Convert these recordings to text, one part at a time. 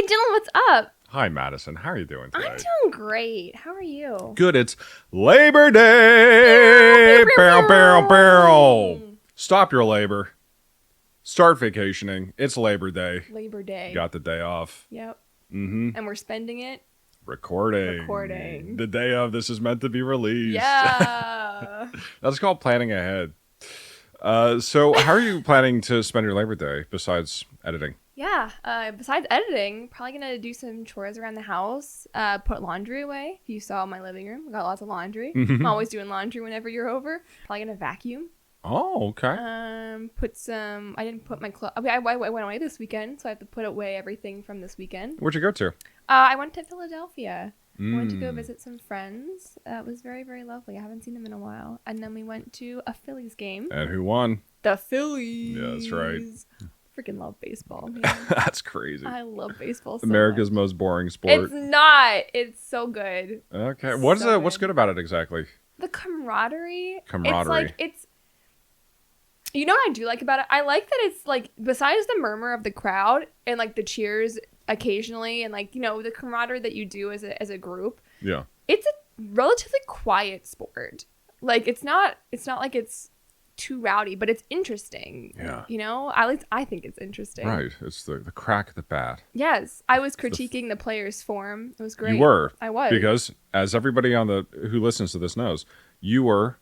Dylan, what's up? Hi, Madison. How are you doing today? I'm doing great. How are you? Good. It's Labor Day. Barrel, barrel, barrel. Stop your labor. Start vacationing. It's Labor Day. Labor Day. You got the day off. Yep. Mm-hmm. And we're spending it Recording. The day of. This is meant to be released. Yeah. That's called planning ahead. So how are you planning to spend your Labor Day besides editing? Yeah. Besides editing, probably going to do some chores around the house. Put laundry away. If you saw my living room, I got lots of laundry. I'm always doing laundry whenever you're over. Probably going to vacuum. Oh, okay. I didn't put my clothes. I went away this weekend, so I have to put away everything from this weekend. Where'd you go to? I went to Philadelphia. I went to go visit some friends. It was very, very lovely. I haven't seen them in a while. And then we went to a Phillies game. And who won? The Phillies. Yeah, that's right. Freaking love baseball, man. That's crazy. I love baseball so America's much. most boring sport. It's not. It's so good. Okay. So What's good about it exactly? The camaraderie. Camaraderie. You know what I do like about it? I like that it's like, besides the murmur of the crowd and like the cheers occasionally and like, you know, the camaraderie that you do as a group. Yeah. It's a relatively quiet sport. Like it's not like it's too rowdy, but it's interesting. Yeah. You know, I think it's interesting. Right. It's the crack of the bat. Yes. I was critiquing the players' form. It was great. You were. I was. Because as everybody who listens to this knows, you were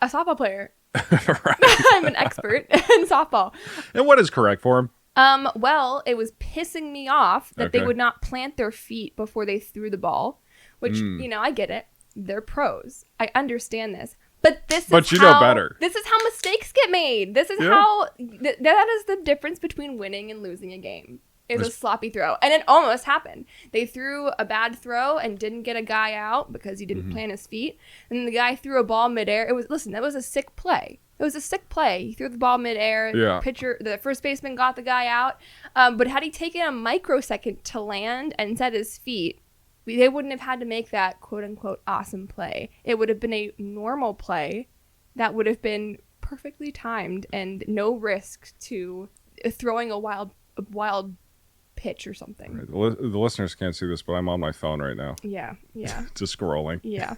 a softball player. right. I'm an expert in softball. And what is correct form? Well, it was pissing me off that they Okay. would not plant their feet before they threw the ball, which, you know, I get it. They're pros. I understand this. But you know better. This is how mistakes get made. This is how that is the difference between winning and losing a game. Is a sloppy throw. And it almost happened. They threw a bad throw and didn't get a guy out because he didn't plant his feet. And then the guy threw a ball midair. That was a sick play. It was a sick play. He threw the ball midair. Yeah. The first baseman got the guy out. But had he taken a microsecond to land and set his feet, they wouldn't have had to make that quote unquote awesome play. It would have been a normal play that would have been perfectly timed and no risk to throwing a wild pitch or something. Right. The listeners can't see this, but I'm on my phone right now. Yeah. Just scrolling. Yeah.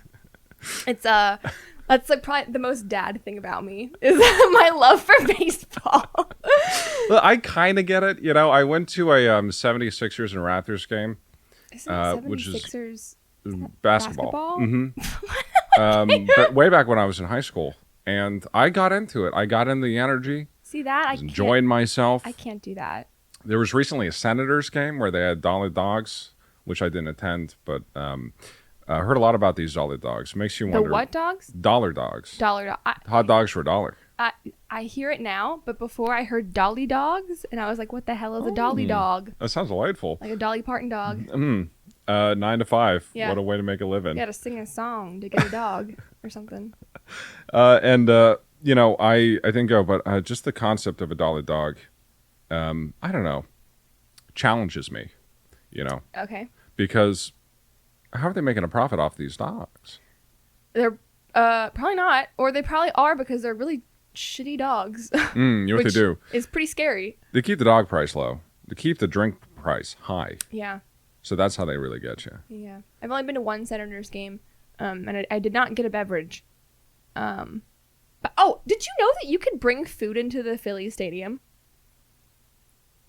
It's that's like probably the most dad thing about me is my love for baseball. Well, I kind of get it. You know, I went to a 76ers and Raptors game, which is basketball. Mm-hmm. But way back when I was in high school, and I got into it. I got into the energy. See that? I enjoyed myself. I can't do that. There was recently a Senators game where they had Dollar Dogs, which I didn't attend, but I heard a lot about these Dollar Dogs. Makes you wonder. The what dogs? Dollar Dogs. Hot dogs for $1. I hear it now, but before I heard Dolly Dogs, and I was like, what the hell is a Dolly Dog? That sounds delightful. Like a Dolly Parton dog. 9 to 5. Yeah. What a way to make a living. You gotta sing a song to get a dog or something. You know, I think but just the concept of a Dollar Dog, I don't know, challenges me, you know. Okay. Because how are they making a profit off these dogs? They're probably not, or they probably are because they're really shitty dogs. You know what they do? It's pretty scary. They keep the dog price low. They keep the drink price high. Yeah. So that's how they really get you. Yeah. I've only been to one Senators game, and I did not get a beverage. But did you know that you could bring food into the Phillies stadium?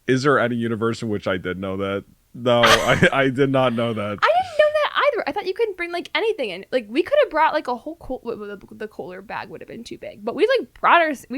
Is there any universe in which I did know that? No, I did not know that. I didn't know that either. I thought you couldn't bring like anything in. Like we could have brought like a whole the cooler bag would have been too big. But we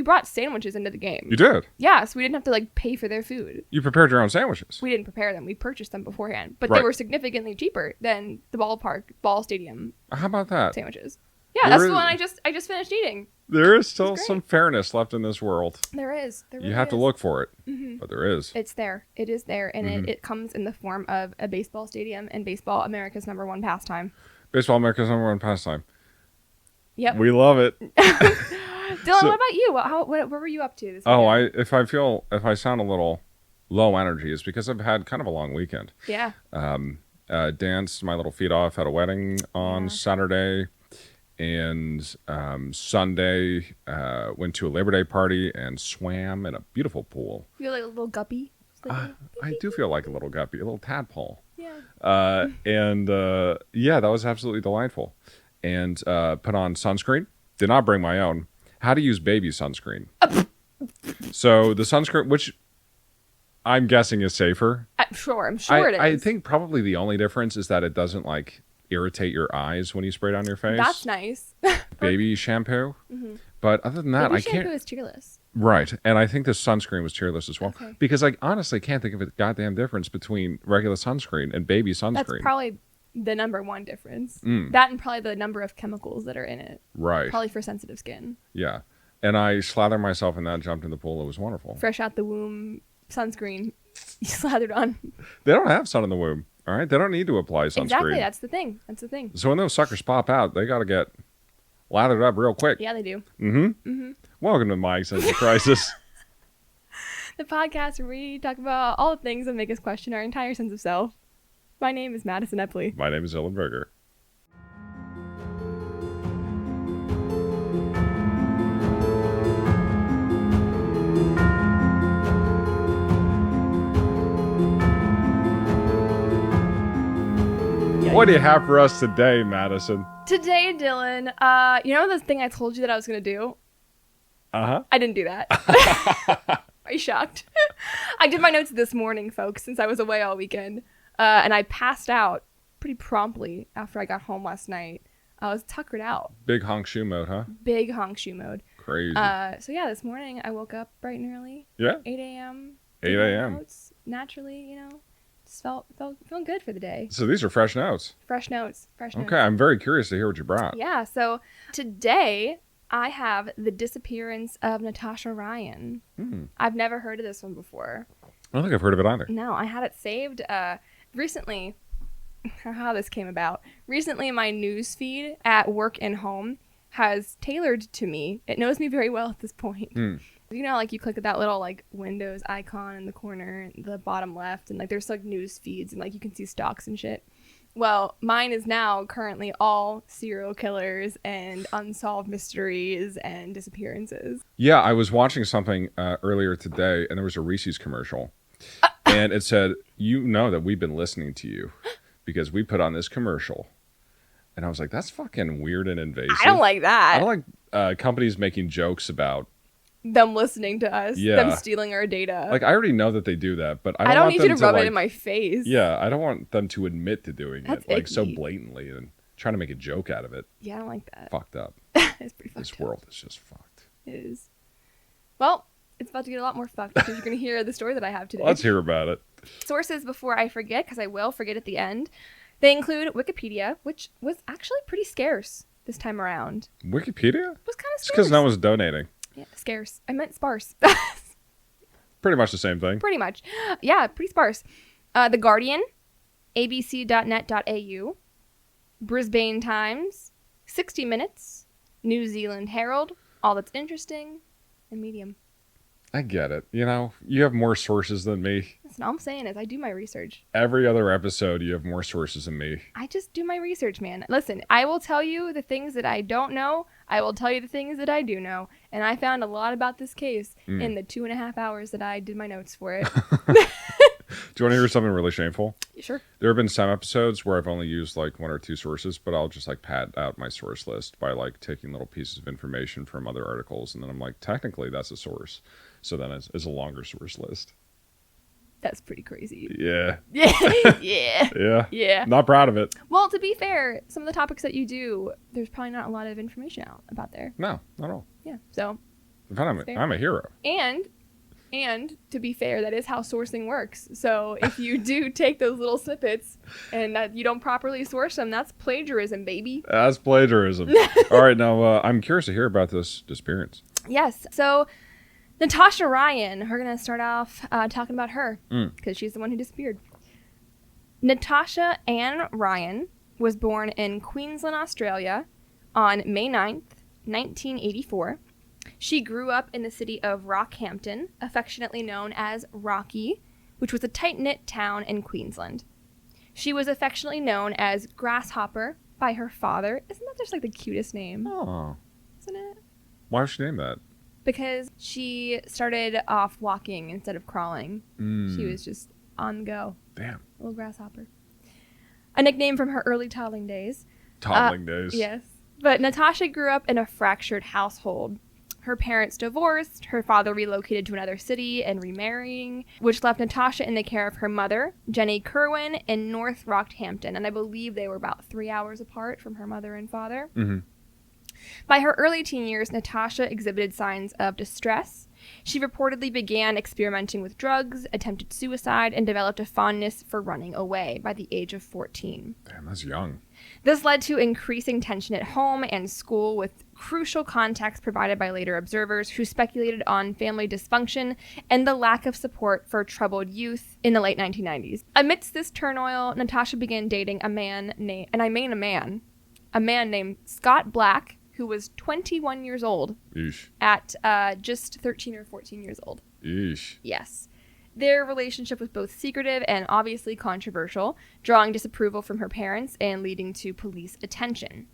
brought sandwiches into the game. You did? Yeah, so we didn't have to like pay for their food. You prepared your own sandwiches? We didn't prepare them. We purchased them beforehand. But Right. they were significantly cheaper than the ball stadium How about that? sandwiches. Yeah, that's the one I just finished eating. There is still some fairness left in this world. There is. There really You have to is. look for it, but there is. It's there. It is there, and it comes in the form of a baseball stadium and baseball, America's #1 pastime. Baseball, America's #1 pastime. Yep. We love it. Dylan, what about you? What were you up to this weekend? If I sound a little low energy, it's because I've had kind of a long weekend. Yeah. Danced my little feet off at a wedding on Saturday. And Sunday, went to a Labor Day party and swam in a beautiful pool. You're like a little guppy. I do feel like a little guppy, a little tadpole. Yeah. Yeah, that was absolutely delightful. And put on sunscreen. Did not bring my own. How to use baby sunscreen. So the sunscreen, which I'm guessing is safer. I'm sure it is. I think probably the only difference is that it doesn't like irritate your eyes when you spray it on your face. That's nice. Baby shampoo. Mm-hmm. But other than that, baby shampoo is tearless. Right. And I think the sunscreen was tearless as well. Okay. Because I honestly can't think of a goddamn difference between regular sunscreen and baby sunscreen. That's probably the number one difference. That and probably the number of chemicals that are in it. Right. Probably for sensitive skin. Yeah. And I slathered myself in that, jumped in the pool. It was wonderful. Fresh out the womb sunscreen you slathered on. They don't have sun in the womb. All right. They don't need to apply sunscreen. Exactly. That's the thing. So when those suckers pop out, they got to get lathered up real quick. Yeah, they do. Welcome to My Existential Crisis. The podcast where we talk about all the things that make us question our entire sense of self. My name is Madison Epley. My name is Ellen Berger. What do you have for us today, Madison? Today, Dylan, you know the thing I told you that I was going to do? Uh-huh. I didn't do that. Are you shocked? I did my notes this morning, folks, since I was away all weekend. And I passed out pretty promptly after I got home last night. I was tuckered out. Big honk shoe mode, huh? Big honk shoe mode. Crazy. So yeah, this morning I woke up bright and early. Yeah. 8 a.m. 8 a.m. Notes, naturally, just feeling good for the day. So these are fresh notes. Fresh notes. Okay, I'm very curious to hear what you brought. Yeah, so today I have The Disappearance of Natasha Ryan. I've never heard of this one before. I don't think I've heard of it either. No, I had it saved recently. How this came about. Recently, my news feed at work and home has tailored to me. It knows me very well at this point. You know, like you click at that little like Windows icon in the corner, the bottom left, and like there's like news feeds and like you can see stocks and shit. Well, mine is now currently all serial killers and unsolved mysteries and disappearances. Yeah, I was watching something earlier today, and there was a Reese's commercial, and it said, "You know that we've been listening to you because we put on this commercial." And I was like, "That's fucking weird and invasive." I don't like that. I don't like companies making jokes about them listening to us, them stealing our data. Like, I already know that they do that, but I don't want need you to rub it in my face. Yeah, I don't want them to admit to doing That's it, like, icky. so blatantly and trying to make a joke out of it. Yeah, I don't like that. Fucked up. It's pretty fucked up. This world is just fucked. It is. Well, it's about to get a lot more fucked because you're going to hear the story that I have today. Let's hear about it. Sources before I forget, because I will forget at the end. They include Wikipedia, which was actually pretty scarce this time around. Wikipedia? It was kind of scarce. It's because no one's donating. Yeah, scarce. I meant sparse. Pretty much the same thing. Pretty much. Yeah, pretty sparse. The Guardian, abc.net.au, Brisbane Times, 60 Minutes, New Zealand Herald, All That's Interesting, and Medium. I get it. You know, you have more sources than me. Listen, all I'm saying is I do my research. Every other episode, you have more sources than me. I just do my research, man. Listen, I will tell you the things that I don't know. I will tell you the things that I do know. And I found a lot about this case in the 2.5 hours that I did my notes for it. Do you want to hear something really shameful? Sure. There have been some episodes where I've only used like 1 or 2 sources, but I'll just like pad out my source list by like taking little pieces of information from other articles. And then I'm like, technically that's a source. So then it's a longer source list. That's pretty crazy. Yeah. Yeah. Not proud of it. Well, to be fair, some of the topics that you do, there's probably not a lot of information out about there. No, not at all. Yeah. So I'm a hero. And to be fair, that is how sourcing works. So if you do take those little snippets and that you don't properly source them, that's plagiarism, baby. That's plagiarism. All right, now I'm curious to hear about this disappearance. Yes. So Natasha Ryan, we're going to start off talking about her because she's the one who disappeared. Natasha Ann Ryan was born in Queensland, Australia on May 9th, 1984. She grew up in the city of Rockhampton, affectionately known as Rocky, which was a tight-knit town in Queensland. She was affectionately known as Grasshopper by her father. Isn't that just like the cutest name? Oh. Isn't it? Why would she name that? because she started off walking instead of crawling. She was just on the go. Damn. Little grasshopper. A nickname from her early toddling days. Toddling days. Yes. But Natasha grew up in a fractured household. Her parents divorced, her father relocated to another city and remarrying, which left Natasha in the care of her mother, Jenny Kerwin, in North Rockhampton. And I believe they were about 3 hours apart from her mother and father. Mm-hmm. By her early teen years, Natasha exhibited signs of distress. She reportedly began experimenting with drugs, attempted suicide, and developed a fondness for running away by the age of 14. Damn, that's young. This led to increasing tension at home and school, with crucial context provided by later observers who speculated on family dysfunction and the lack of support for troubled youth in the late 1990s. Amidst this turmoil, Natasha began dating a man named, and I mean a man named Scott Black, who was 21 years old. Eesh. At just 13 or 14 years old. Eesh. Yes. Their relationship was both secretive and obviously controversial, drawing disapproval from her parents and leading to police attention.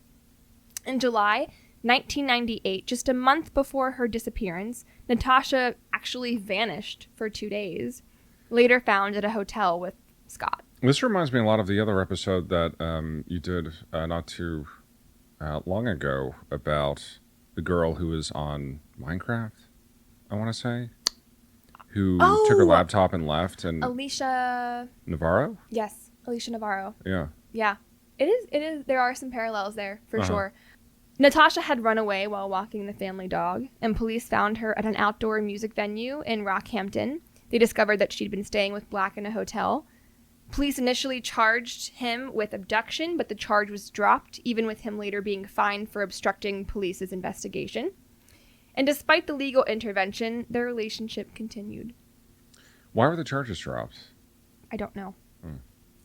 In July 1998, just a month before her disappearance, Natasha actually vanished for 2 days, later found at a hotel with Scott. This reminds me a lot of the other episode that you did not too long ago about the girl who was on Minecraft, I want to say, who took her laptop and left. And Alicia Navarro? Yes, Alicia Navarro. Yeah. Yeah. It is. There are some parallels there, for sure. Natasha had run away while walking the family dog, and police found her at an outdoor music venue in Rockhampton. They discovered that she'd been staying with Black in a hotel. Police initially charged him with abduction, but the charge was dropped, even with him later being fined for obstructing police's investigation. And despite the legal intervention, their relationship continued. Why were the charges dropped? I don't know.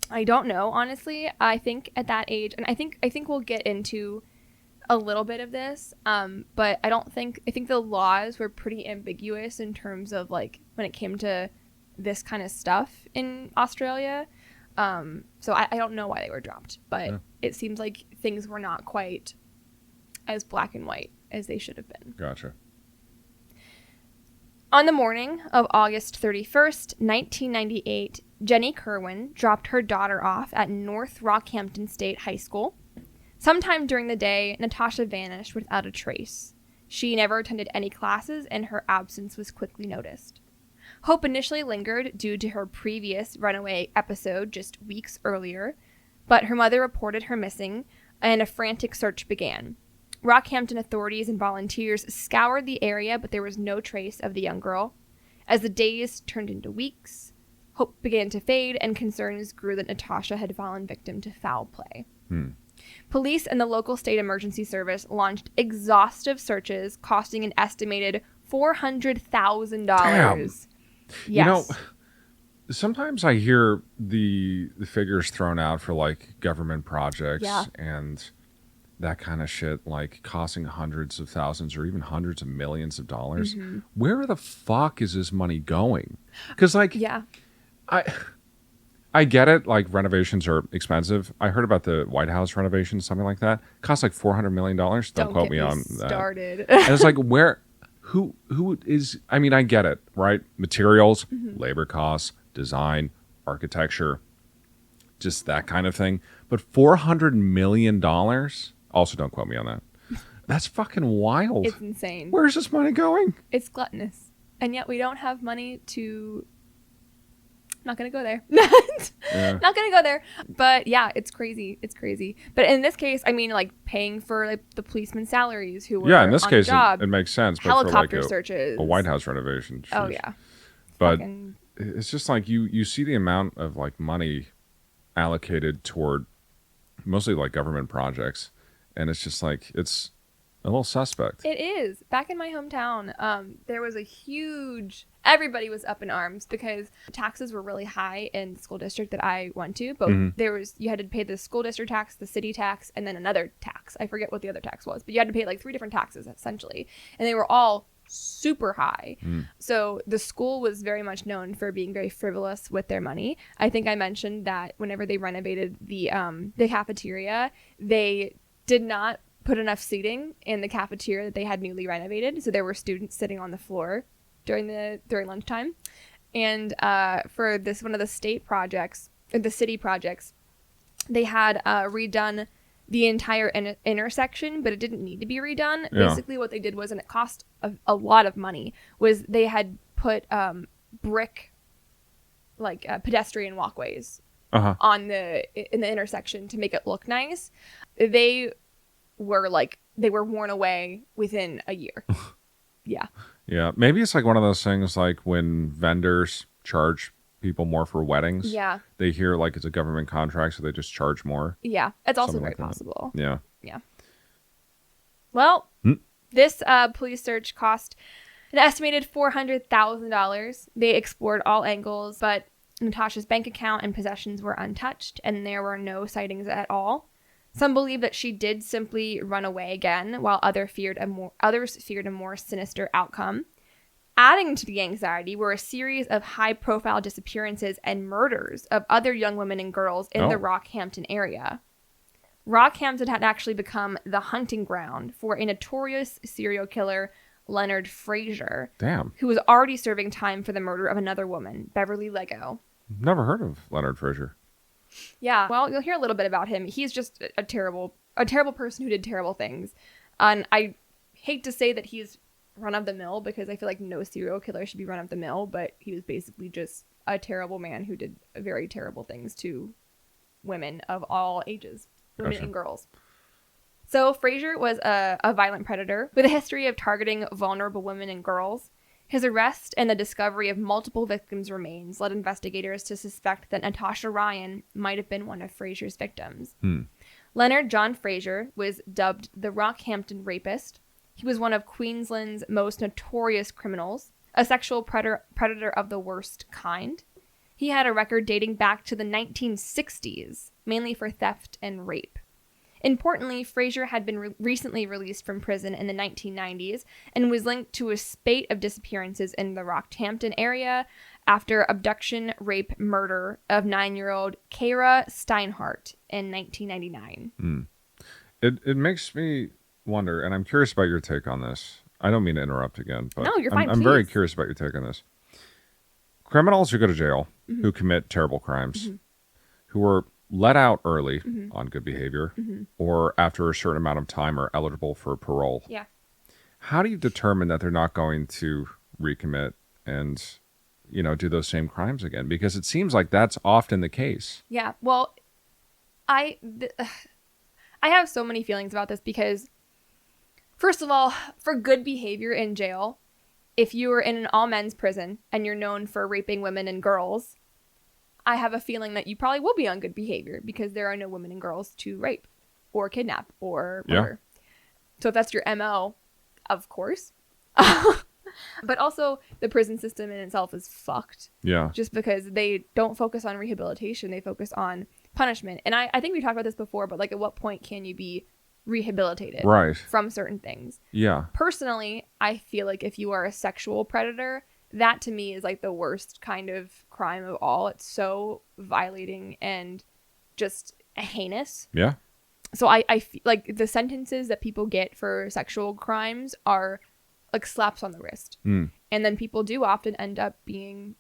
I don't know, honestly. I think at that age, and I think we'll get into a little bit of this, but I think the laws were pretty ambiguous in terms of, like, when it came to this kind of stuff in Australia. So I don't know why they were dropped, but it seems like things were not quite as black and white as they should have been. Gotcha. On the morning of August 31st, 1998, Jenny Kerwin dropped her daughter off at North Rockhampton State High School. Sometime during the day, Natasha vanished without a trace. She never attended any classes, and her absence was quickly noticed. Hope initially lingered due to her previous runaway episode just weeks earlier, but her mother reported her missing, and a frantic search began. Rockhampton authorities and volunteers scoured the area, but there was no trace of the young girl. As the days turned into weeks, hope began to fade, and concerns grew that Natasha had fallen victim to foul play. Police and the local state emergency service launched exhaustive searches, costing an estimated $400,000. Damn. Yes. You know, sometimes I hear the figures thrown out for, like, government projects and that kind of shit, like costing hundreds of thousands or even hundreds of millions of dollars. Where the fuck is this money going? Because, like, I get it. Like, renovations are expensive. I heard about the White House renovation, something like that. Cost like $400 million. Don't quote me on that. Started. And it's like, who is, I mean, I get it, right? Materials, labor costs, design, architecture, just that kind of thing. But $400 million? Also, don't quote me on that. That's fucking wild. It's insane. Where's this money going? It's gluttonous. And yet we don't have money to... Not going to go there. Not going to go there. But yeah, it's crazy. It's crazy. But in this case, I mean, like, paying for, like, the policemen's salaries who were in this on case, the job. it makes sense. Helicopter but for, like, searches. A White House renovation. Geez. Oh, yeah. But it's just like you see the amount of, like, money allocated toward mostly, like, government projects. And it's just like, it's a little suspect. It is. Back in my hometown, there was a huge... Everybody was up in arms because taxes were really high in the school district that I went to. But you had to pay the school district tax, the city tax, and then another tax. I forget what the other tax was. But you had to pay like 3 different taxes, essentially. And they were all super high. So the school was very much known for being very frivolous with their money. I think I mentioned that whenever they renovated the cafeteria, they did not put enough seating in the cafeteria that they had newly renovated. So there were students sitting on the floor during lunchtime. And for one of the state projects, the city projects, they had redone the entire intersection, but it didn't need to be redone. Yeah. Basically what they did was, and it cost a lot of money, was they had put brick pedestrian walkways in the intersection to make it look nice. They were worn away within a year. Yeah. Yeah. Maybe it's like one of those things like when vendors charge people more for weddings. Yeah. They hear like it's a government contract, so they just charge more. Yeah. It's also very possible. Yeah. Yeah. Well, this police search cost an estimated $400,000. They explored all angles, but Natasha's bank account and possessions were untouched, and there were no sightings at all. Some believe that she did simply run away again, while others feared a more sinister outcome. Adding to the anxiety were a series of high-profile disappearances and murders of other young women and girls in the Rockhampton area. Rockhampton had actually become the hunting ground for a notorious serial killer, Leonard Fraser. Damn. Who was already serving time for the murder of another woman, Beverly Lego. Never heard of Leonard Fraser. Yeah, well, you'll hear a little bit about him. He's just a terrible person who did terrible things. And I hate to say that he's run-of-the-mill, because I feel like no serial killer should be run-of-the-mill, but he was basically just a terrible man who did very terrible things to women of all ages, women and girls. So Fraser was a violent predator with a history of targeting vulnerable women and girls. His arrest and the discovery of multiple victims' remains led investigators to suspect that Natasha Ryan might have been one of Fraser's victims. Leonard John Fraser was dubbed the Rockhampton Rapist. He was one of Queensland's most notorious criminals, a sexual predator of the worst kind. He had a record dating back to the 1960s, mainly for theft and rape. Importantly, Fraser had been recently released from prison in the 1990s and was linked to a spate of disappearances in the Rockhampton area after abduction, rape, murder of 9-year-old Kara Steinhardt in 1999. It makes me wonder, and I'm curious about your take on this. I don't mean to interrupt again, but no, you're fine, I'm very curious about your take on this. Criminals who go to jail, who commit terrible crimes, who are let out early on good behavior, or after a certain amount of time are eligible for parole. Yeah. How do you determine that they're not going to recommit and, do those same crimes again? Because it seems like that's often the case. Yeah. Well, I have so many feelings about this because, first of all, for good behavior in jail, if you are in an all-men's prison and you're known for raping women and girls, I have a feeling that you probably will be on good behavior because there are no women and girls to rape or kidnap or murder. Yeah. So if that's your MO, of course. But also the prison system in itself is fucked. Yeah. Just because they don't focus on rehabilitation, they focus on punishment. And I think we talked about this before, but like at what point can you be rehabilitated from certain things? Yeah. Personally, I feel like if you are a sexual predator, that to me is like the worst kind of crime of all. It's so violating and just heinous. Yeah. So I feel like the sentences that people get for sexual crimes are like slaps on the wrist. And then people do often end up being,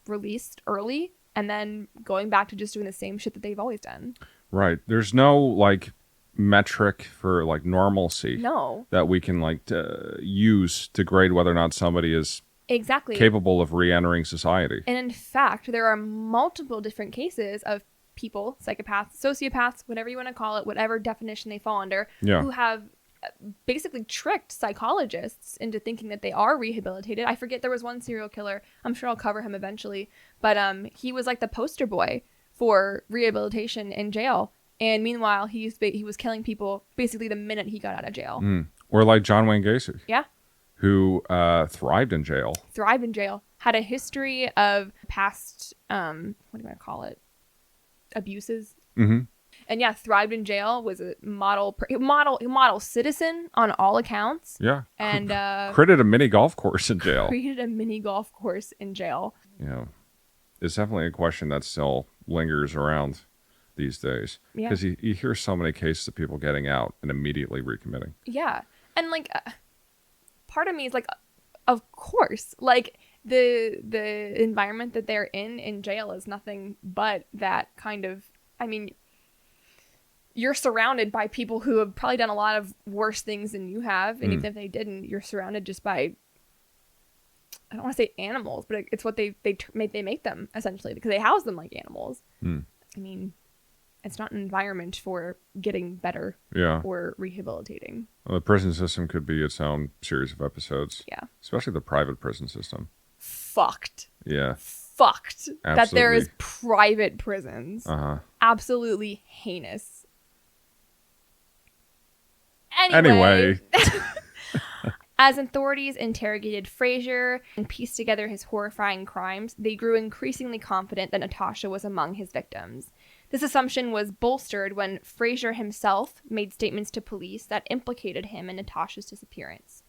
released early and then going back to just doing the same shit that they've always done. Right. There's no like metric for like normalcy that we can like use to grade whether or not somebody is capable of re-entering society. And in fact, there are multiple different cases of people, psychopaths, sociopaths, whatever you want to call it, whatever definition they fall under, who have basically tricked psychologists into thinking that they are rehabilitated. I forget, there was one serial killer, I'm sure I'll cover him eventually, but he was like the poster boy for rehabilitation in jail. And meanwhile, he was killing people basically the minute he got out of jail. Or like John Wayne Gacy. Yeah. Who thrived in jail. Had a history of past, what do I call it? Abuses. And yeah, thrived in jail, was a model citizen on all accounts. Yeah. And created a mini golf course in jail. Yeah. It's definitely a question that still lingers around. these days. Because you hear so many cases of people getting out and immediately recommitting. Yeah. And like, part of me is like, of course, like the environment that they're in jail is nothing but that kind of, I mean, you're surrounded by people who have probably done a lot of worse things than you have. And even if they didn't, you're surrounded just by, I don't want to say animals, but it's what they make them, essentially, because they house them like animals. I mean, it's not an environment for getting better or rehabilitating. Well, the prison system could be its own series of episodes. Yeah. Especially the private prison system. Fucked. Yeah. Fucked. Absolutely. That there is private prisons. Uh-huh. Absolutely heinous. Anyway. As authorities interrogated Frazier and pieced together his horrifying crimes, they grew increasingly confident that Natasha was among his victims. This assumption was bolstered when Frazier himself made statements to police that implicated him in Natasha's disappearance.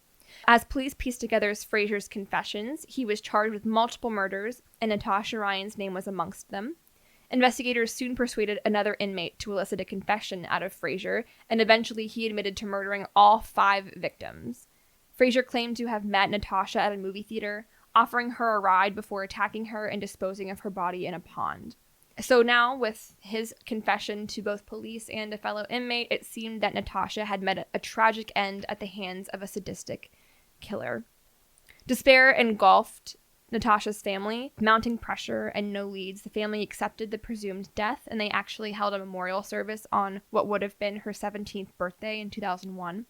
As police pieced together Frazier's confessions, he was charged with multiple murders, and Natasha Ryan's name was amongst them. Investigators soon persuaded another inmate to elicit a confession out of Frazier, and eventually he admitted to murdering all 5 victims. Frazier claimed to have met Natasha at a movie theater, offering her a ride before attacking her and disposing of her body in a pond. So now, with his confession to both police and a fellow inmate, it seemed that Natasha had met a tragic end at the hands of a sadistic killer. Despair engulfed Natasha's family. Mounting pressure and no leads, the family accepted the presumed death, and they actually held a memorial service on what would have been her 17th birthday in 2001.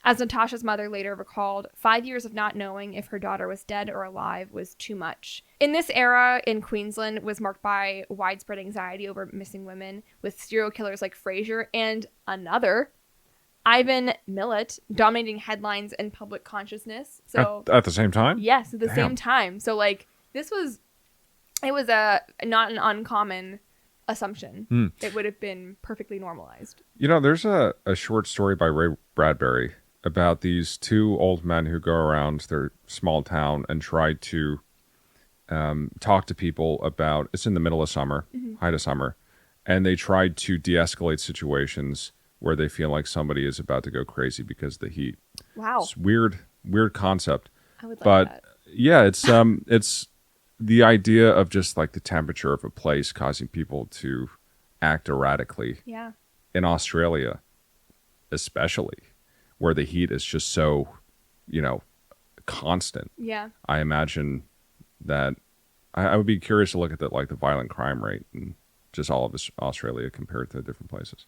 As Natasha's mother later recalled, 5 years of not knowing if her daughter was dead or alive was too much. In this era in Queensland was marked by widespread anxiety over missing women, with serial killers like Frazier and another, Ivan Millet, dominating headlines and public consciousness. So at the same time? Yes, at the same time. So like it was not an uncommon assumption. It would have been perfectly normalized. You know, there's a short story by Ray Bradbury about these 2 old men who go around their small town and try to talk to people about, it's in the middle of summer, height of summer, and they tried to de-escalate situations where they feel like somebody is about to go crazy because of the heat. Wow. It's weird concept. I would like that. Yeah, it's the idea of just like the temperature of a place causing people to act erratically. Yeah. In Australia, especially, where the heat is just so, constant. Yeah. I imagine that I would be curious to look at the violent crime rate and just all of Australia compared to different places.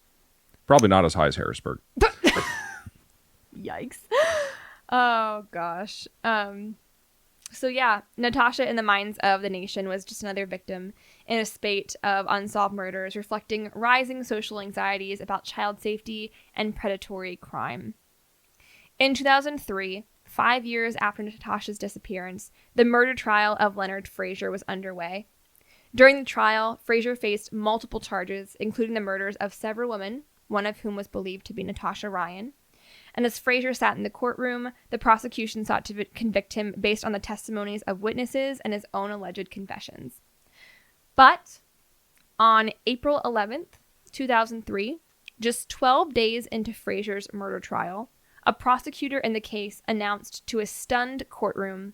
Probably not as high as Harrisburg. Yikes. Oh, gosh. So yeah, Natasha in the minds of the nation was just another victim in a spate of unsolved murders, reflecting rising social anxieties about child safety and predatory crime. In 2003, 5 years after Natasha's disappearance, the murder trial of Leonard Frazier was underway. During the trial, Frazier faced multiple charges, including the murders of several women, one of whom was believed to be Natasha Ryan. And as Frazier sat in the courtroom, the prosecution sought to convict him based on the testimonies of witnesses and his own alleged confessions. But on April 11th, 2003, just 12 days into Frazier's murder trial, a prosecutor in the case announced to a stunned courtroom,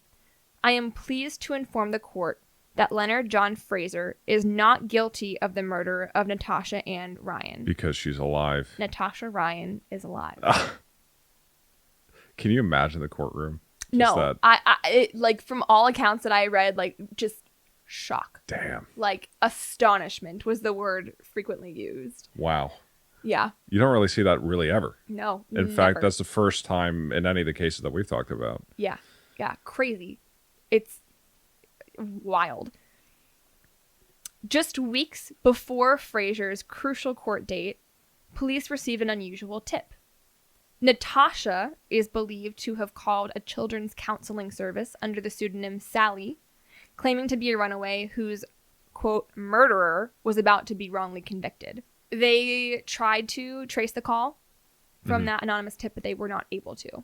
"I am pleased to inform the court that Leonard John Frazier is not guilty of the murder of Natasha Ann Ryan." Because she's alive. Natasha Ryan is alive. Can you imagine the courtroom? No, like from all accounts that I read, like just shock. Damn. Like astonishment was the word frequently used. Wow. Yeah. You don't really see that really ever. No. In fact, that's the first time in any of the cases that we've talked about. Yeah. Yeah. Crazy. It's wild. Just weeks before Frazier's crucial court date, police received an unusual tip. Natasha is believed to have called a children's counseling service under the pseudonym Sally, claiming to be a runaway whose, quote, murderer was about to be wrongly convicted. They tried to trace the call from that anonymous tip, but they were not able to.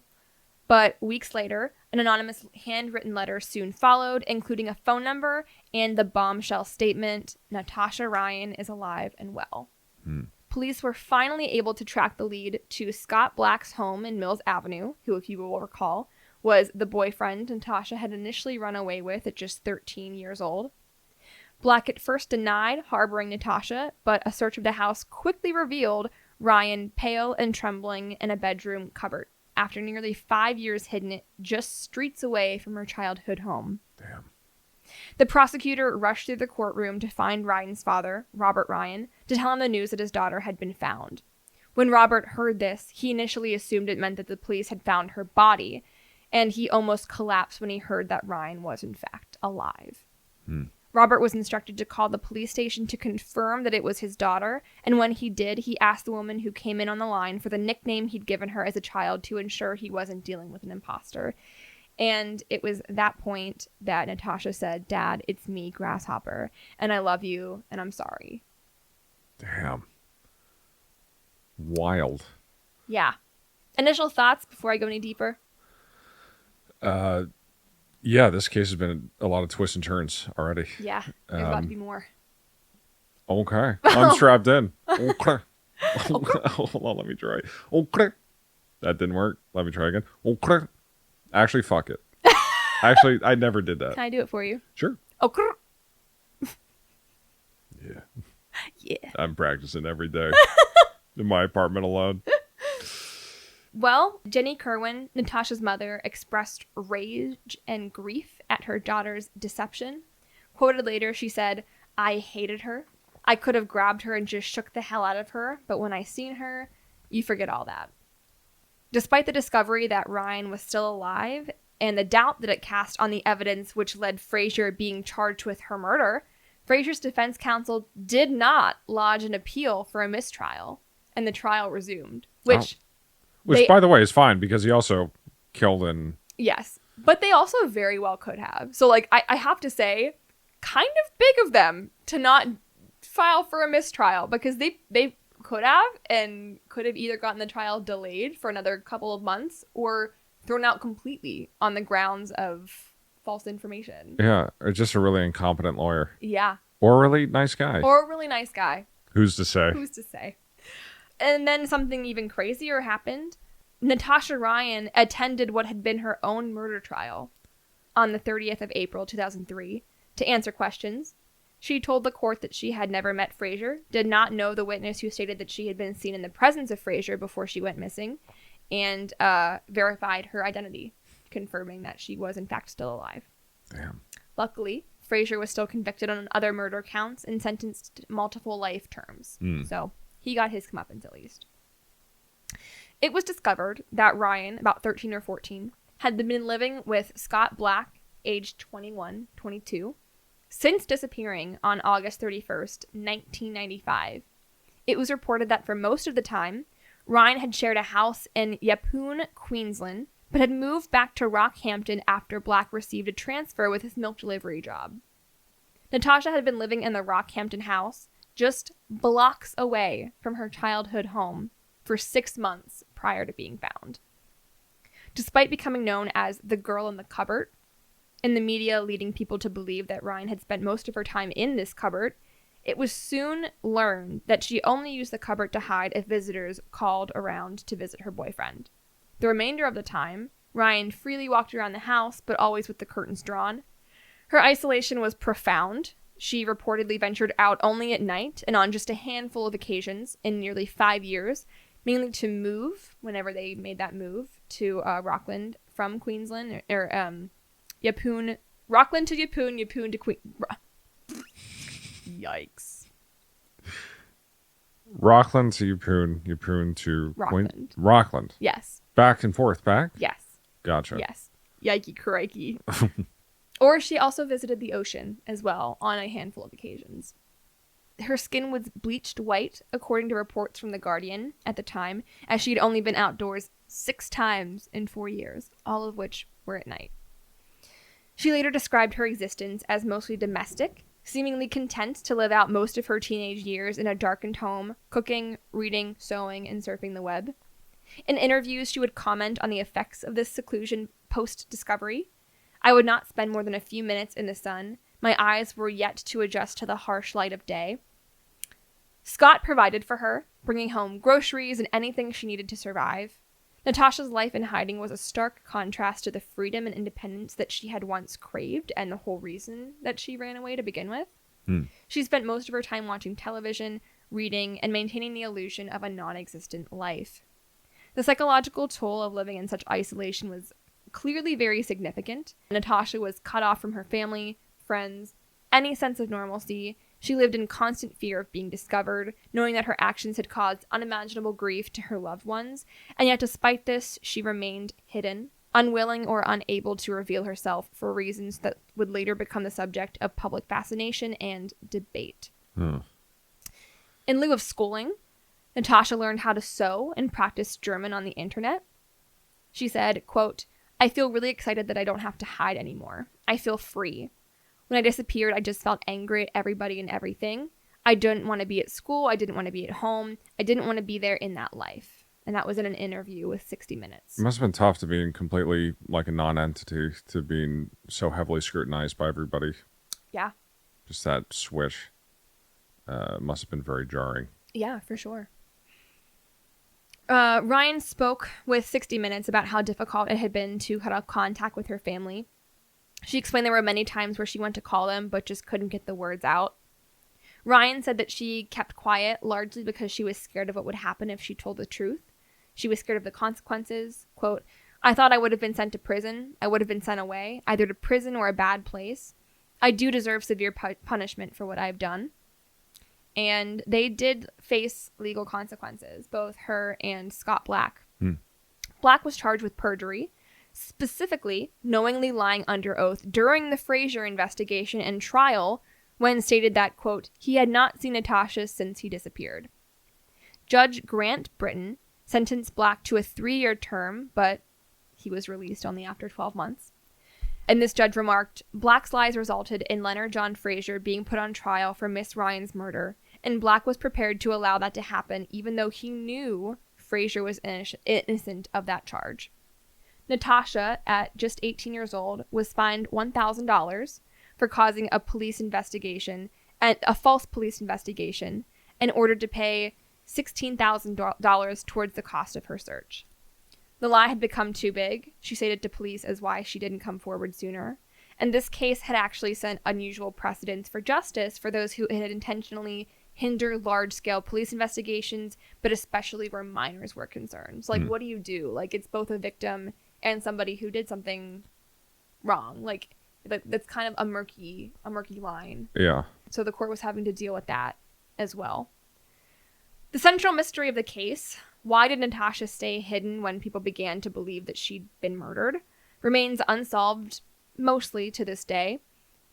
But weeks later, an anonymous handwritten letter soon followed, including a phone number and the bombshell statement, Natasha Ryan is alive and well. Police were finally able to track the lead to Scott Black's home in Mills Avenue, who, if you will recall, was the boyfriend Natasha had initially run away with at just 13 years old. Black at first denied harboring Natasha, but a search of the house quickly revealed Ryan pale and trembling in a bedroom cupboard after nearly 5 years hidden it just streets away from her childhood home. Damn. The prosecutor rushed through the courtroom to find Ryan's father, Robert Ryan, to tell him the news that his daughter had been found. When Robert heard this, he initially assumed it meant that the police had found her body, and he almost collapsed when he heard that Ryan was in fact alive. Robert was instructed to call the police station to confirm that it was his daughter, and when he did, he asked the woman who came in on the line for the nickname he'd given her as a child to ensure he wasn't dealing with an imposter. And it was that point that Natasha said, "Dad, it's me, Grasshopper, and I love you, and I'm sorry." Damn. Wild. Yeah. Initial thoughts before I go any deeper? Yeah, this case has been a lot of twists and turns already. Yeah, there's about to be more. Okay. I'm strapped in. Okay. Hold on, let me try. Okay. That didn't work. Let me try again. Okay. Actually, fuck it. Actually, I never did that. Can I do it for you? Sure. Okay. Yeah. Yeah. I'm practicing every day in my apartment alone. Well, Jenny Kerwin, Natasha's mother, expressed rage and grief at her daughter's deception. Quoted later, she said, "I hated her. I could have grabbed her and just shook the hell out of her, but when I seen her, you forget all that." Despite the discovery that Ryan was still alive and the doubt that it cast on the evidence which led Frazier being charged with her murder, Frazier's defense counsel did not lodge an appeal for a mistrial, and the trial resumed, which, by the way, is fine because he also killed and... Yes, but they also very well could have. So, like, I have to say, kind of big of them to not file for a mistrial because they could have and could have either gotten the trial delayed for another couple of months or thrown out completely on the grounds of false information. Yeah, or just a really incompetent lawyer. Yeah. Or a really nice guy. Or a really nice guy. Who's to say? Who's to say? And then something even crazier happened. Natasha Ryan attended what had been her own murder trial on the 30th of April, 2003, to answer questions. She told the court that she had never met Frazier, did not know the witness who stated that she had been seen in the presence of Frazier before she went missing, and verified her identity, confirming that she was in fact still alive. Damn. Luckily, Frazier was still convicted on other murder counts and sentenced to multiple life terms. So he got his comeuppance at least. It was discovered that Ryan, about 13 or 14, had been living with Scott Black, aged 21, 22, since disappearing on August 31st, 1995. It was reported that for most of the time, Ryan had shared a house in Yeppoon, Queensland, but had moved back to Rockhampton after Black received a transfer with his milk delivery job. Natasha had been living in the Rockhampton house, just blocks away from her childhood home, for 6 months prior to being found. Despite becoming known as the girl in the cupboard, and the media leading people to believe that Ryan had spent most of her time in this cupboard, it was soon learned that she only used the cupboard to hide if visitors called around to visit her boyfriend. The remainder of the time, Ryan freely walked around the house, but always with the curtains drawn. Her isolation was profound. She reportedly ventured out only at night and on just a handful of occasions in nearly 5 years, mainly to move, whenever they made that move, to Rockland from Queensland, or Yeppoon, Rockland to Yeppoon, Yeppoon to Queen. Yikes. Rockland to Yeppoon, Yeppoon to Rockland. Rockland. Yes. Back and forth, back? Yes. Gotcha. Yes. Yikey crikey. Or she also visited the ocean as well on a handful of occasions. Her skin was bleached white, according to reports from The Guardian at the time, as she'd only been outdoors 6 times in 4 years, all of which were at night. She later described her existence as mostly domestic, seemingly content to live out most of her teenage years in a darkened home, cooking, reading, sewing, and surfing the web. In interviews, she would comment on the effects of this seclusion post-discovery. "I would not spend more than a few minutes in the sun, My eyes were yet to adjust to the harsh light of day. Scott provided for her, bringing home groceries and anything she needed to survive. Natasha's life in hiding was a stark contrast to the freedom and independence that she had once craved, and the whole reason that she ran away to begin with. She spent most of her time watching television, reading, and maintaining the illusion of a non-existent life. The psychological toll of living in such isolation was clearly very significant. Natasha was cut off from her family, friends, any sense of normalcy. She lived in constant fear of being discovered, knowing that her actions had caused unimaginable grief to her loved ones, and yet despite this, she remained hidden, unwilling or unable to reveal herself for reasons that would later become the subject of public fascination and debate. In lieu of schooling, Natasha learned how to sew and practice German on the internet. She said, quote, "I feel really excited that I don't have to hide anymore. I feel free. When I disappeared, I just felt angry at everybody and everything. I didn't want to be at school. I didn't want to be at home. I didn't want to be there in that life." And that was in an interview with 60 Minutes. It must have been tough to being completely like a non-entity, to being so heavily scrutinized by everybody. Yeah. Just that switch must have been very jarring. Yeah, for sure. Ryan spoke with 60 Minutes about how difficult it had been to cut off contact with her family. She explained there were many times where she went to call them, but just couldn't get the words out. Ryan said that she kept quiet largely because she was scared of what would happen if she told the truth. She was scared of the consequences. Quote, "I thought I would have been sent to prison. I would have been sent away, either to prison or a bad place. I do deserve severe punishment for what I've done." And they did face legal consequences, both her and Scott Black. Black was charged with perjury, specifically knowingly lying under oath during the Fraser investigation and trial when stated that, quote, he had not seen Natasha since he disappeared. Judge Grant Britton sentenced Black to a 3-year term, but he was released only after 12 months. And this judge remarked, "Black's lies resulted in Leonard John Fraser being put on trial for Miss Ryan's murder, and Black was prepared to allow that to happen even though he knew Fraser was innocent of that charge." Natasha, at just 18 years old, was fined $1,000 for causing a police investigation, and a false police investigation, and ordered to pay $16,000 towards the cost of her search. The lie had become too big, she stated to police, as why she didn't come forward sooner. And this case had actually set unusual precedents for justice for those who had intentionally hindered large-scale police investigations, but especially where minors were concerned. So, what do you do? Like, it's both a victim and somebody who did something wrong. Like that's kind of a murky line. Yeah. So the court was having to deal with that as well. The central mystery of the case, why did Natasha stay hidden when people began to believe that she'd been murdered, remains unsolved mostly to this day.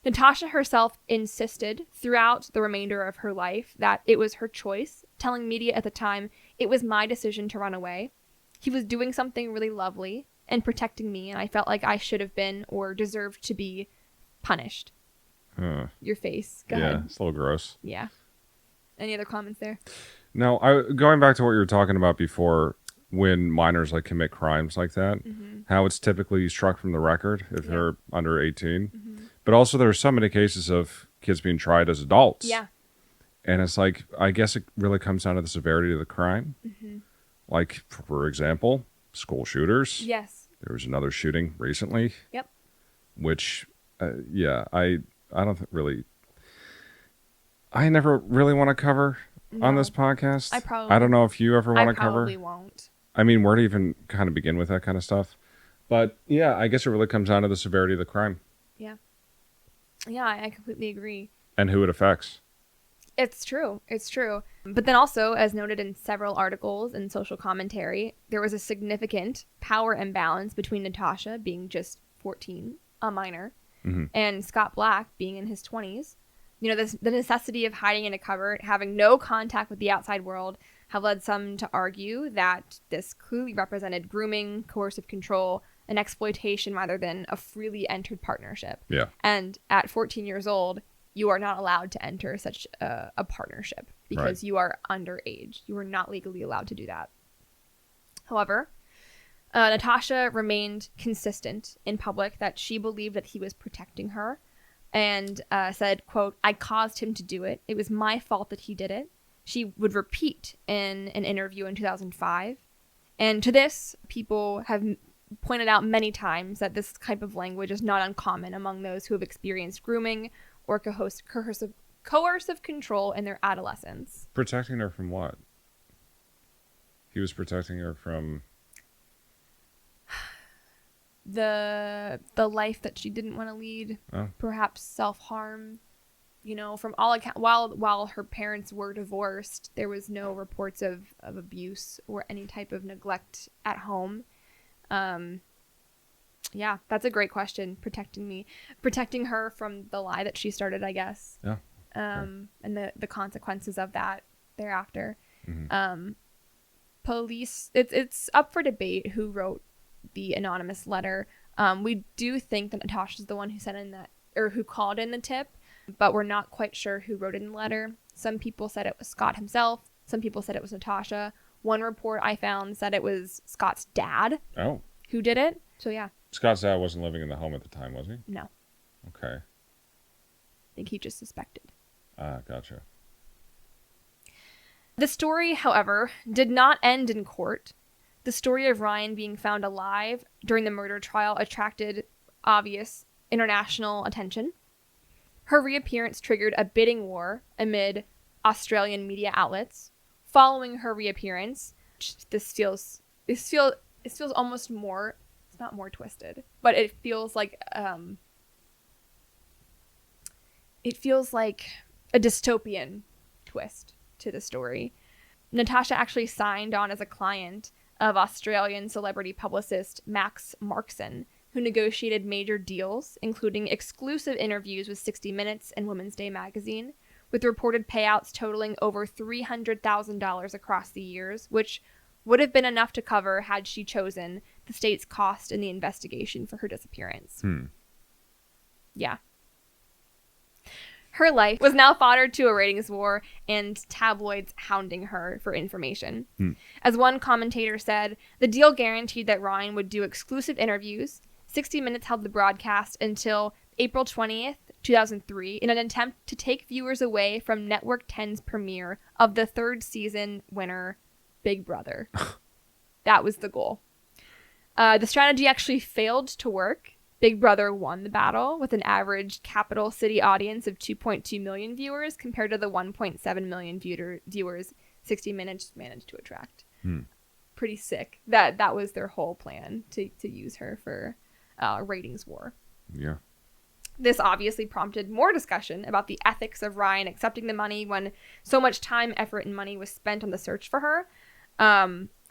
Natasha herself insisted throughout the remainder of her life that it was her choice, telling media at the time, "It was my decision to run away. He was doing something really lovely and protecting me, and I felt like I should have been or deserved to be punished." Your face. Go ahead. It's a little gross. Yeah. Any other comments there? No, going back to what you were talking about before, when minors like commit crimes like that, how it's typically struck from the record if they're under 18. But also there are so many cases of kids being tried as adults. Yeah. And it's like, I guess it really comes down to the severity of the crime. Like, for example, school shooters. Yes. There was another shooting recently. Yep. Which, I don't really... I never really want to cover on this podcast. I don't know if you ever want to cover. I probably won't. I mean, where to even kind of begin with that kind of stuff. But yeah, I guess it really comes down to the severity of the crime. Yeah. Yeah, I completely agree. And who it affects. It's true. It's true. But then also, as noted in several articles and social commentary, there was a significant power imbalance between Natasha, being just 14, a minor, and Scott Black, being in his 20s. You know, the necessity of hiding in a cupboard, having no contact with the outside world, have led some to argue that this clearly represented grooming, coercive control, and exploitation rather than a freely entered partnership. Yeah. And at 14 years old, you are not allowed to enter such a partnership because you are underage. You are not legally allowed to do that. However, Natasha remained consistent in public that she believed that he was protecting her and said, quote, "I caused him to do it. It was my fault that he did it." She would repeat in an interview in 2005. And to this, people have pointed out many times that this type of language is not uncommon among those who have experienced grooming or coercive control in their adolescence. Protecting her from what? He was protecting her from the life that she didn't want to lead. Oh. Perhaps self-harm. You know, from all accounts, while her parents were divorced, there was no reports of abuse or any type of neglect at home. Yeah, that's a great question. Protecting her from the lie that she started, I guess. Yeah. And the consequences of that thereafter. Mm-hmm. Police, it's up for debate who wrote the anonymous letter. We do think that Natasha's the one who sent in that, or who called in the tip, but we're not quite sure who wrote it in the letter. Some people said it was Scott himself. Some people said it was Natasha. One report I found said it was Scott's dad who did it. So yeah. Scott's dad wasn't living in the home at the time, was he? No. Okay. I think he just suspected. Ah, gotcha. The story, however, did not end in court. The story of Ryan being found alive during the murder trial attracted obvious international attention. Her reappearance triggered a bidding war amid Australian media outlets. Following her reappearance, this feels almost more, it's not more twisted, but it feels like a dystopian twist to the story. Natasha actually signed on as a client of Australian celebrity publicist Max Markson, who negotiated major deals, including exclusive interviews with 60 Minutes and Women's Day magazine, with reported payouts totaling over $300,000 across the years, which would have been enough to cover had she chosen the state's cost in the investigation for her disappearance. Yeah. Her life was now fodder to a ratings war and tabloids hounding her for information. As one commentator said, the deal guaranteed that Ryan would do exclusive interviews. 60 Minutes held the broadcast until April 20th, 2003, in an attempt to take viewers away from Network 10's premiere of the third season winner, Big Brother. That was the goal. The strategy actually failed to work. Big Brother won the battle with an average capital city audience of 2.2 million viewers compared to the 1.7 million viewers 60 Minutes managed to attract. Pretty sick. That was their whole plan, to use her for ratings war. Yeah. This obviously prompted more discussion about the ethics of Ryan accepting the money when so much time, effort, and money was spent on the search for her.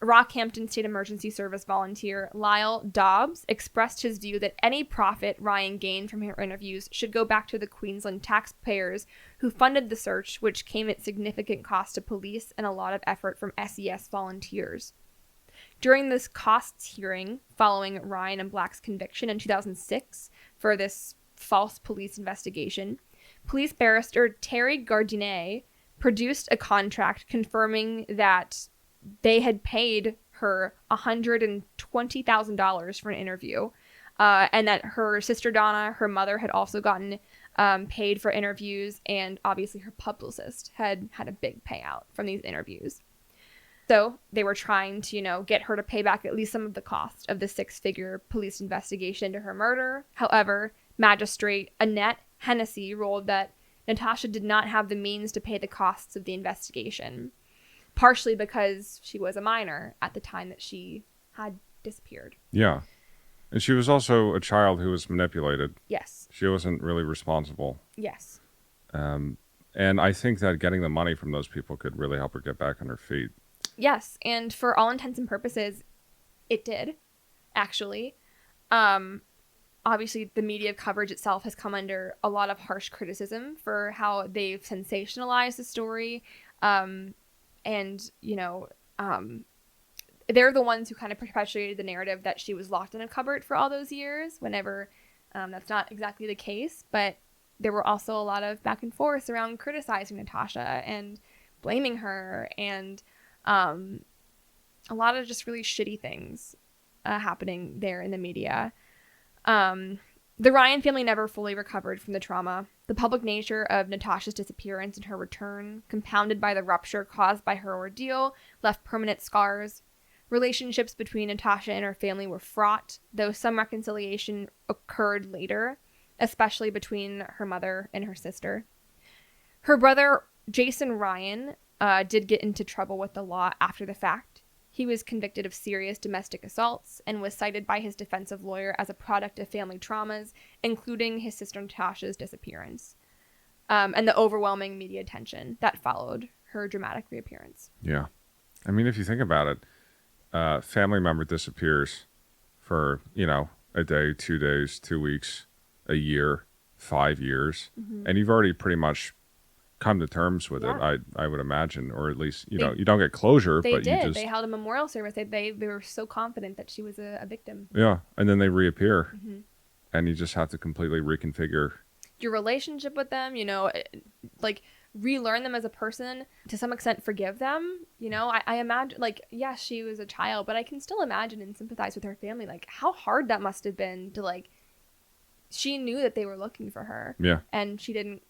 Rockhampton State Emergency Service volunteer Lyle Dobbs expressed his view that any profit Ryan gained from her interviews should go back to the Queensland taxpayers who funded the search, which came at significant cost to police and a lot of effort from SES volunteers. During this costs hearing following Ryan and Black's conviction in 2006 for this false police investigation, police barrister Terry Gardinet produced a contract confirming that they had paid her $120,000 for an interview, and that her sister Donna, her mother, had also gotten paid for interviews, and obviously her publicist had a big payout from these interviews. So they were trying to, get her to pay back at least some of the cost of the 6-figure police investigation into her murder. However, Magistrate Annette Hennessy ruled that Natasha did not have the means to pay the costs of the investigation, partially because she was a minor at the time that she had disappeared. Yeah. And she was also a child who was manipulated. Yes. She wasn't really responsible. Yes. And I think that getting the money from those people could really help her get back on her feet. Yes. And for all intents and purposes, it did, actually. Obviously, the media coverage itself has come under a lot of harsh criticism for how they've sensationalized the story. They're the ones who kind of perpetuated the narrative that she was locked in a cupboard for all those years, whenever that's not exactly the case. But there were also a lot of back and forth around criticizing Natasha and blaming her, and a lot of just really shitty things happening there in the media. The Ryan family never fully recovered from the trauma. The public nature of Natasha's disappearance and her return, compounded by the rupture caused by her ordeal, left permanent scars. Relationships between Natasha and her family were fraught, though some reconciliation occurred later, especially between her mother and her sister. Her brother, Jason Ryan, did get into trouble with the law after the fact. He was convicted of serious domestic assaults and was cited by his defensive lawyer as a product of family traumas, including his sister Natasha's disappearance, and the overwhelming media attention that followed her dramatic reappearance. Yeah. I mean, if you think about it, family member disappears for, a day, 2 days, 2 weeks, a year, 5 years, and you've already pretty much come to terms with it, I would imagine, or at least you don't get closure. But they held a memorial service. They were so confident that she was a victim. Yeah, and then they reappear, and you just have to completely reconfigure your relationship with them. Like relearn them as a person, to some extent forgive them. I imagine, like, yes, she was a child, but I can still imagine and sympathize with her family, like how hard that must have been to, like, she knew that they were looking for her, and she didn't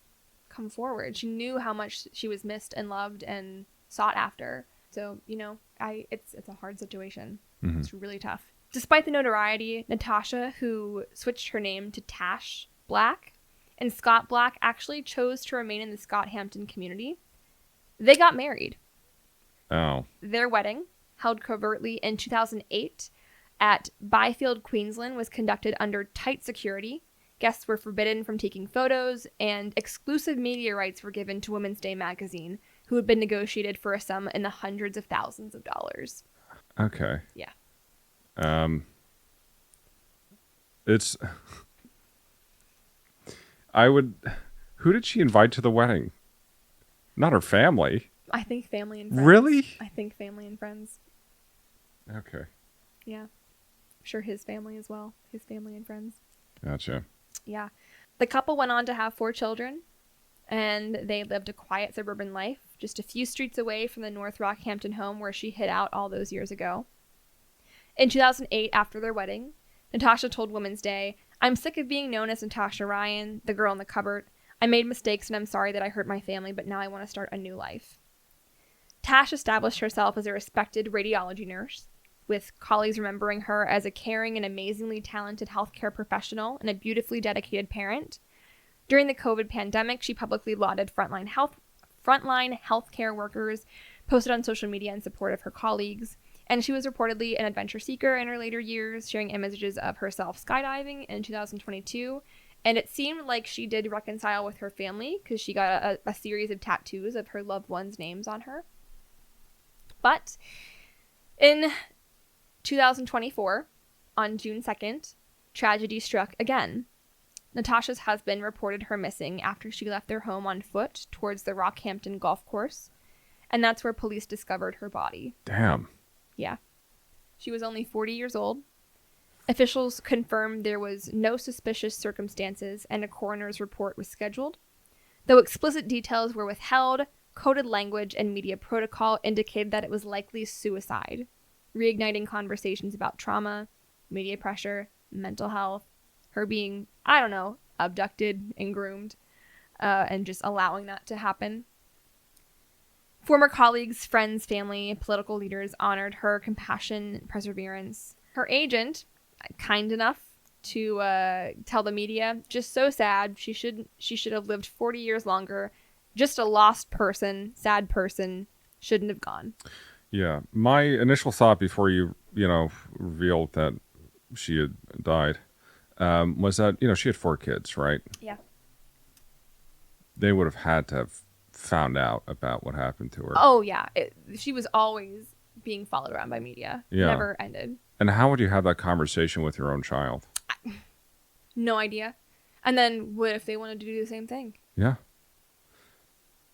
come forward. She knew how much she was missed and loved and sought after. So, it's a hard situation. It's really tough. Despite the notoriety, Natasha, who switched her name to Tash Black, and Scott Black actually chose to remain in the Scott Hampton community. They got married. Oh. Their wedding, held covertly in 2008 at Byfield, Queensland, was conducted under tight security. Guests were forbidden from taking photos, and exclusive media rights were given to Women's Day magazine, who had been negotiated for a sum in the hundreds of thousands of dollars. Okay. Yeah. It's... Who did she invite to the wedding? Not her family. I think family and friends. Really? I think family and friends. Okay. Yeah. I'm sure his family as well. His family and friends. Gotcha. Yeah. The couple went on to have 4 children, and they lived a quiet suburban life just a few streets away from the North Rockhampton home where she hid out all those years ago. In 2008, after their wedding, Natasha told Women's Day, "I'm sick of being known as Natasha Ryan, the girl in the cupboard. I made mistakes and I'm sorry that I hurt my family, but now I want to start a new life." Tash established herself as a respected radiology nurse, with colleagues remembering her as a caring and amazingly talented healthcare professional and a beautifully dedicated parent. During the COVID pandemic, she publicly lauded frontline healthcare workers, posted on social media in support of her colleagues, and she was reportedly an adventure seeker in her later years, sharing images of herself skydiving in 2022. And it seemed like she did reconcile with her family because she got a series of tattoos of her loved ones' names on her. But in 2024, on June 2nd, tragedy struck again. Natasha's husband reported her missing after she left their home on foot towards the Rockhampton golf course, and that's where police discovered her body. Damn. Yeah. She was only 40 years old. Officials confirmed there was no suspicious circumstances and a coroner's report was scheduled. Though explicit details were withheld, coded language and media protocol indicated that it was likely suicide, reigniting conversations about trauma, media pressure, mental health, her being, abducted and groomed, and just allowing that to happen. Former colleagues, friends, family, political leaders honored her compassion and perseverance. Her agent, kind enough to tell the media, "Just so sad. She should have lived 40 years longer. Just a lost person, sad person. Shouldn't have gone." Yeah, my initial thought before you revealed that she had died was that she had 4 kids, right? Yeah. They would have had to have found out about what happened to her. Oh yeah, she was always being followed around by media. Yeah. Never ended. And how would you have that conversation with your own child? No idea. And then what if they wanted to do the same thing? Yeah.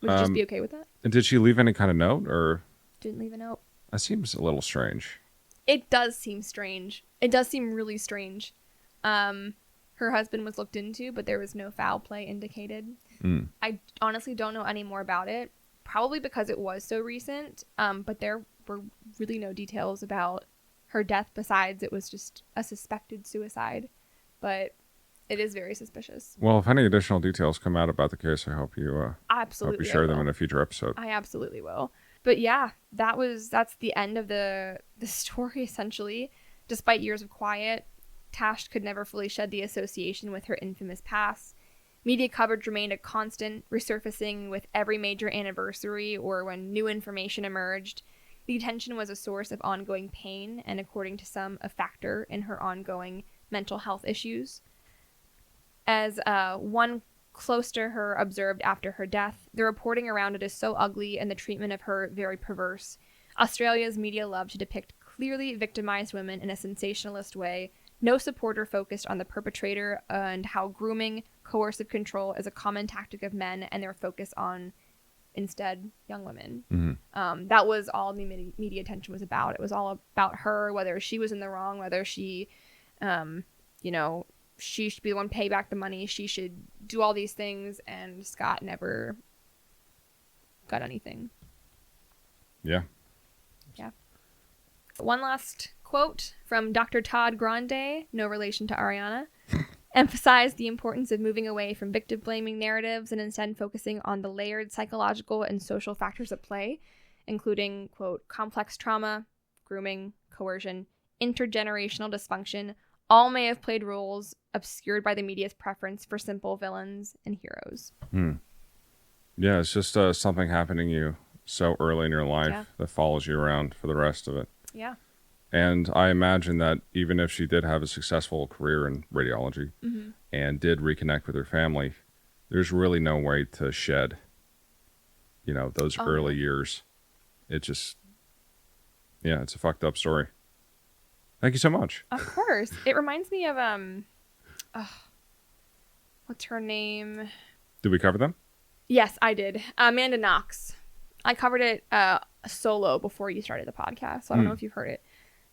Would you just be okay with that? And did she leave any kind of note, or? Didn't leave a note. That seems a little strange. It does seem strange. It does seem really strange. Her husband was looked into, but there was no foul play indicated. I honestly don't know any more about it, probably because it was so recent, but there were really no details about her death besides it was just a suspected suicide. But It is very suspicious. Well, if any additional details come out about the case, I hope you absolutely share them in a future episode. I absolutely will. But yeah, that's the end of the story, essentially. Despite years of quiet, Tash could never fully shed the association with her infamous past. Media coverage remained a constant, resurfacing with every major anniversary or when new information emerged. The attention was a source of ongoing pain and, according to some, a factor in her ongoing mental health issues. As one close to her observed after her death, the reporting around it is so ugly and the treatment of her very perverse. Australia's media love to depict clearly victimized women in a sensationalist way. No supporter focused on the perpetrator and how grooming, coercive control is a common tactic of men and their focus on, instead, young women. Mm-hmm. That was all the media attention was about. It was all about her, whether she was in the wrong, whether she, she should be the one to pay back the money. She should do all these things, and Scott never got anything. Yeah. Yeah. One last quote from Dr. Todd Grande, no relation to Ariana, emphasized the importance of moving away from victim-blaming narratives and instead focusing on the layered psychological and social factors at play, including, quote, complex trauma, grooming, coercion, intergenerational dysfunction. All may have played roles obscured by the media's preference for simple villains and heroes. Yeah, it's just something happening to you so early in your life that follows you around for the rest of it. Yeah. And I imagine that even if she did have a successful career in radiology and did reconnect with her family, there's really no way to shed, those early years. It just, it's a fucked up story. Thank you so much. Of course. It reminds me of, what's her name? Did we cover them? Yes, I did. Amanda Knox. I covered it solo before you started the podcast, so I don't know if you've heard it.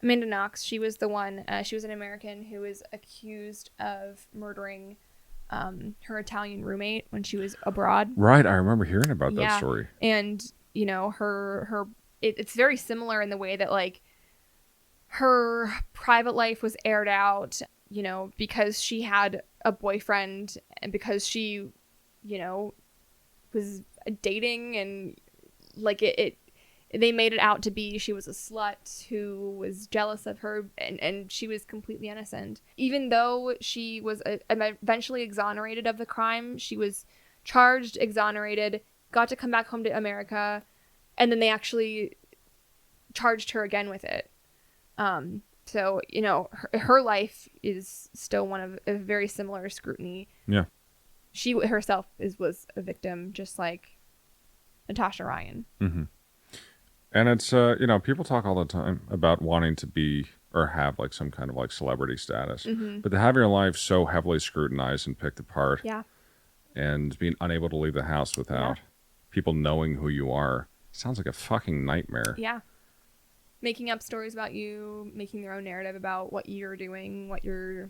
Amanda Knox, she was the one, she was an American who was accused of murdering her Italian roommate when she was abroad. Right, I remember hearing about that story. And, it's very similar in the way that, like, her private life was aired out, because she had a boyfriend and because she, was dating and, like, they made it out to be she was a slut who was jealous of her, and she was completely innocent. Even though she was eventually exonerated of the crime, she was charged, exonerated, got to come back home to America, and then they actually charged her again with it. So, her life is still one of a very similar scrutiny. Yeah. She herself was a victim, just like Natasha Ryan. Mm-hmm. And it's, people talk all the time about wanting to be or have like some kind of like celebrity status, but to have your life so heavily scrutinized and picked apart and being unable to leave the house without people knowing who you are sounds like a fucking nightmare. Yeah. Making up stories about you, making their own narrative about what you're doing, what your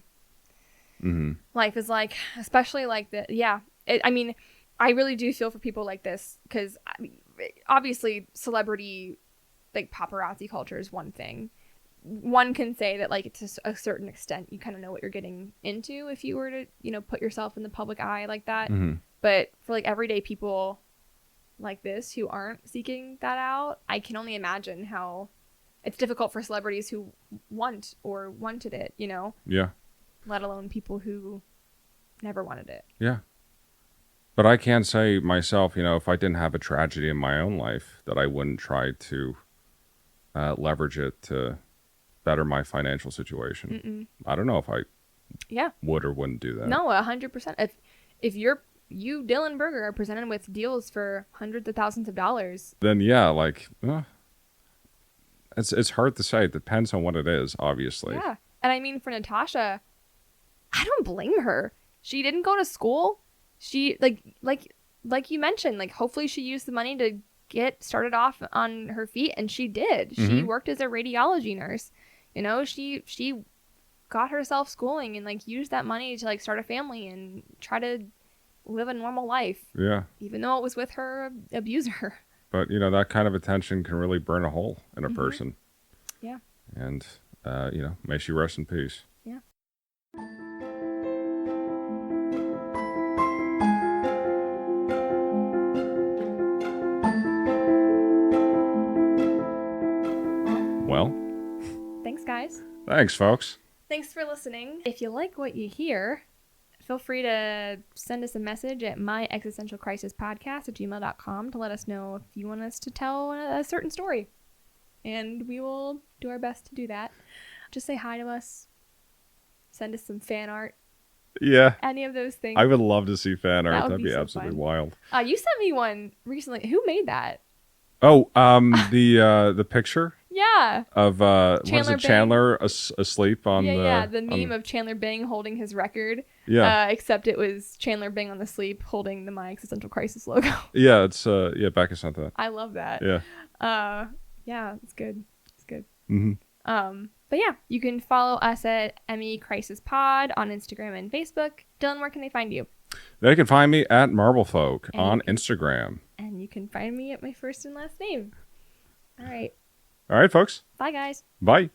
life is like, especially like that. Yeah. I really do feel for people like this because obviously celebrity, like paparazzi culture is one thing. One can say that, like, to a certain extent, you kind of know what you're getting into if you were to, put yourself in the public eye like that. But for like everyday people like this who aren't seeking that out, I can only imagine how it's difficult for celebrities who want or wanted it, Yeah. Let alone people who never wanted it. Yeah. But I can say myself, if I didn't have a tragedy in my own life, that I wouldn't try to leverage it to better my financial situation. I don't know if I would or wouldn't do that. No, 100%. If you, Dylan Berger, are presented with deals for hundreds of thousands of dollars, then it's hard to say. It depends on what it is, obviously. Yeah. And for Natasha, I don't blame her. She didn't go to school. She like you mentioned, like, hopefully she used the money to get started off on her feet, and she did. She worked as a radiology nurse. She got herself schooling and like used that money to like start a family and try to live a normal life. Yeah. Even though it was with her abuser. But that kind of attention can really burn a hole in a person. Yeah. And may she rest in peace. Yeah. guys. Thanks, folks. Thanks for listening. If you like what you hear, feel free to send us a message at myexistentialcrisispodcast@gmail.com to let us know if you want us to tell a certain story. And we will do our best to do that. Just say hi to us. Send us some fan art. Yeah. Any of those things. I would love to see fan art. That'd be so absolutely fun. wild. You sent me one recently. Who made that? Oh, the picture? Yeah. Of Chandler asleep on the meme of Chandler Bing holding his record. Yeah. Except it was Chandler Bing on the sleep holding the My Existential Crisis logo. Yeah, it's Becca sent that. I love that. Yeah. Yeah, it's good. It's good. Mm-hmm. But yeah, you can follow us at ME Crisis Pod on Instagram and Facebook. Dylan, where can they find you? They can find me at Marblefolk on Instagram. And you can find me at my first and last name. All right. All right, folks. Bye, guys. Bye.